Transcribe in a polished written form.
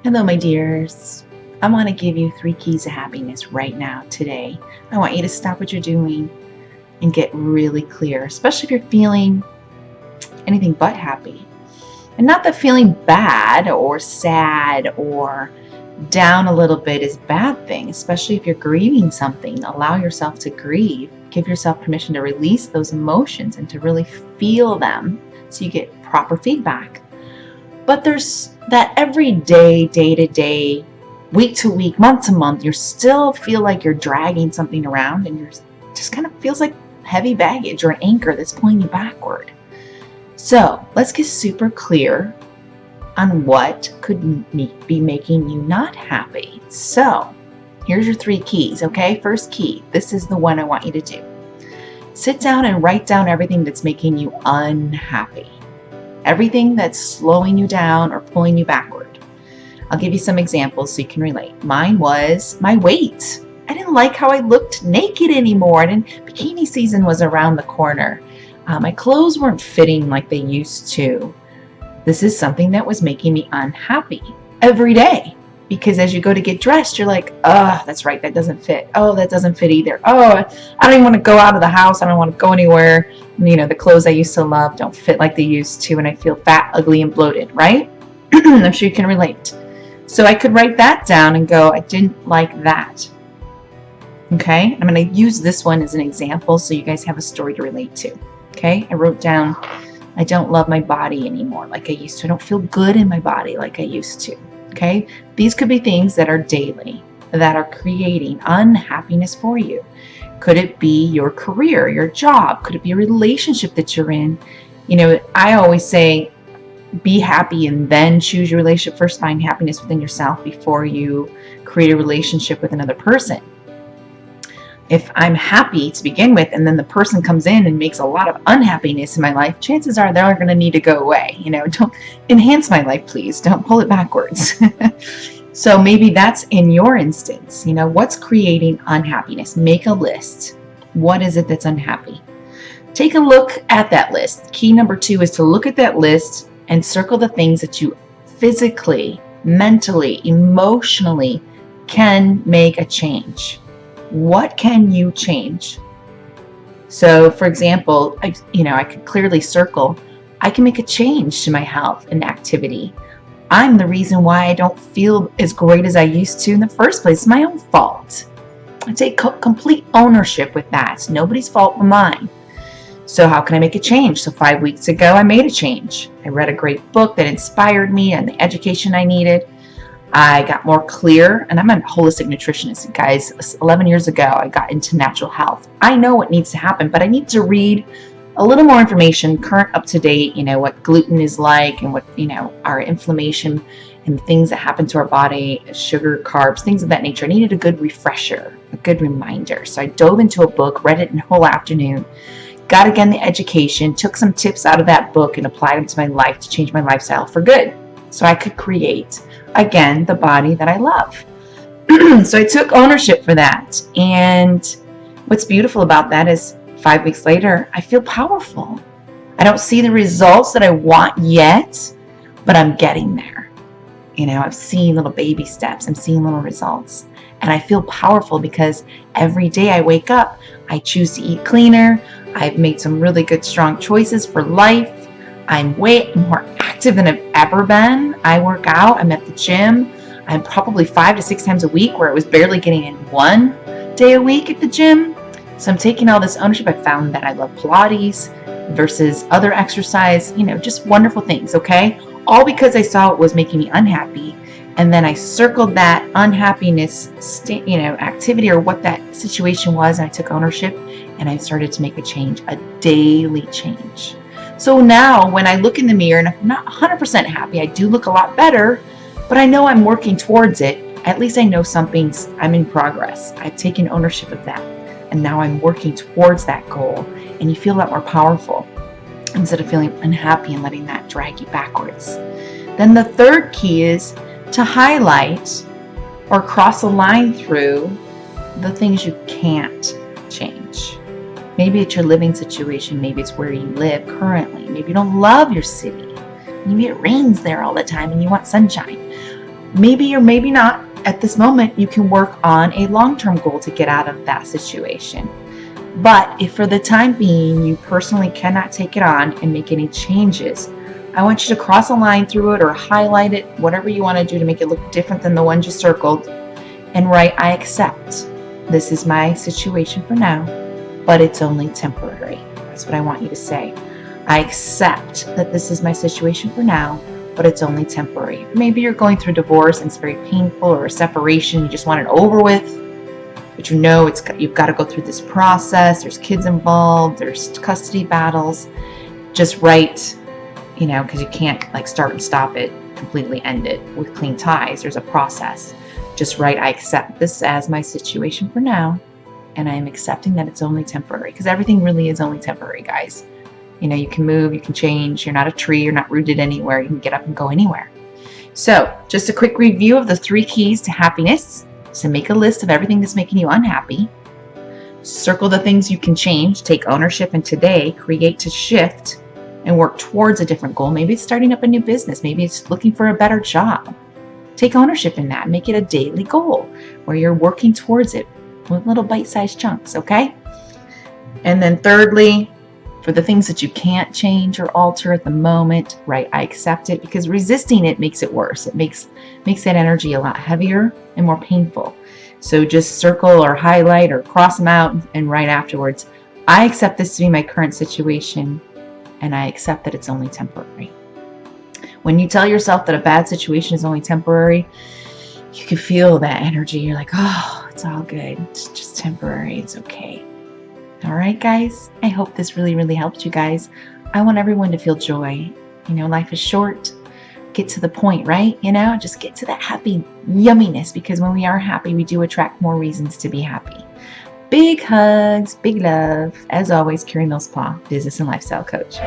Hello, my dears. I want to give you 3 keys to happiness right now, today. I want you to stop what you're doing and get really clear, especially if you're feeling anything but happy. And not that feeling bad or sad or down a little bit is a bad thing, especially if you're grieving something. Allow yourself to grieve. Give yourself permission to release those emotions and to really feel them so you get proper feedback. But there's that every day, day to day, week to week, month to month, you still feel like you're dragging something around and you're just kind of feels like heavy baggage or an anchor that's pulling you backward. So let's get super clear on what could be making you not happy. So here's your 3 keys, okay? First key, this is the one I want you to do. Sit down and write down everything that's making you unhappy. Everything that's slowing you down or pulling you backward. I'll give you some examples so you can relate. Mine was my weight. I didn't like how I looked naked anymore. Bikini season was around the corner. My clothes weren't fitting like they used to. This is something that was making me unhappy every day. Because as you go to get dressed, you're like, oh, that's right, that doesn't fit. Oh, that doesn't fit either. Oh, I don't even want to go out of the house. I don't want to go anywhere. The clothes I used to love don't fit like they used to, and I feel fat, ugly, and bloated, right? I'm sure you can relate. So I could write that down and go, I didn't like that. Okay? I'm going to use this one as an example so you guys have a story to relate to. Okay? I wrote down, I don't love my body anymore like I used to. I don't feel good in my body like I used to. Okay, these could be things that are daily, that are creating unhappiness for you. Could it be your career, your job? Could it be a relationship that you're in? I always say, be happy and then choose your relationship. First, find happiness within yourself before you create a relationship with another person. If I'm happy to begin with, and then the person comes in and makes a lot of unhappiness in my life, chances are they're going to need to go away. Don't enhance my life, please. Don't pull it backwards. So maybe that's in your instance. What's creating unhappiness? Make a list. What is it that's unhappy? Take a look at that list. Key number 2 is to look at that list and circle the things that you physically, mentally, emotionally can make a change. What can you change? So, for example, I could clearly circle, I can make a change to my health and activity. I'm the reason why I don't feel as great as I used to in the first place. It's my own fault. I take complete ownership with that. It's nobody's fault but mine. So how can I make a change? So 5 weeks ago, I made a change. I read a great book that inspired me and the education I needed. I got more clear, and I'm a holistic nutritionist, guys. 11 years ago, I got into natural health. I know what needs to happen, but I need to read a little more information, current, up to date, what gluten is like and what, our inflammation and things that happen to our body, sugar, carbs, things of that nature. I needed a good refresher, a good reminder. So I dove into a book, read it in a whole afternoon, got again the education, took some tips out of that book and applied them to my life to change my lifestyle for good. So I could create, again, the body that I love. So I took ownership for that. And what's beautiful about that is 5 weeks later, I feel powerful. I don't see the results that I want yet, but I'm getting there. I've seen little baby steps. I'm seeing little results. And I feel powerful because every day I wake up, I choose to eat cleaner. I've made some really good, strong choices for life. I'm way more active than I've ever been. I work out. I'm at the gym. I'm probably 5 to 6 times a week, where I was barely getting in 1 day a week at the gym. So I'm taking all this ownership. I found that I love Pilates versus other exercise, just wonderful things, okay? All because I saw it was making me unhappy. And then I circled that unhappiness, activity or what that situation was. And I took ownership and I started to make a change, a daily change. So now when I look in the mirror and I'm not 100% happy, I do look a lot better, but I know I'm working towards it. At least I know I'm in progress. I've taken ownership of that. And now I'm working towards that goal. And you feel a lot more powerful instead of feeling unhappy and letting that drag you backwards. Then the third key is to highlight or cross a line through the things you can't change. Maybe it's your living situation. Maybe it's where you live currently. Maybe you don't love your city. Maybe it rains there all the time and you want sunshine. Maybe or maybe not. At this moment, you can work on a long-term goal to get out of that situation. But if for the time being you personally cannot take it on and make any changes, I want you to cross a line through it or highlight it, whatever you want to do to make it look different than the one you circled, and write, I accept. This is my situation for now, but it's only temporary. That's what I want you to say. I accept that this is my situation for now, but it's only temporary. Maybe you're going through divorce and it's very painful, or a separation, you just want it over with, but you know you've got to go through this process. There's kids involved, there's custody battles. Just write, because you can't like start and stop it, completely end it with clean ties. There's a process. Just write, I accept this as my situation for now, and I am accepting that it's only temporary, because everything really is only temporary, guys. You can move, you can change. You're not a tree, you're not rooted anywhere. You can get up and go anywhere. So just a quick review of the 3 keys to happiness. So make a list of everything that's making you unhappy. Circle the things you can change. Take ownership, and today create to shift and work towards a different goal. Maybe it's starting up a new business. Maybe it's looking for a better job. Take ownership in that. Make it a daily goal where you're working towards it with little bite-sized chunks, okay? And then thirdly, for the things that you can't change or alter at the moment, right, I accept it, because resisting it makes it worse. It makes that energy a lot heavier and more painful. So just circle or highlight or cross them out and write afterwards, I accept this to be my current situation, and I accept that it's only temporary. When you tell yourself that a bad situation is only temporary, you can feel that energy. You're like, oh, it's all good. It's just temporary. It's okay. All right, guys, I hope this really, really helped you guys. I want everyone to feel joy. Life is short. Get to the point, right? Just get to that happy yumminess, because when we are happy, we do attract more reasons to be happy. Big hugs, big love. As always, Carrie Millspaw, Business and Lifestyle Coach.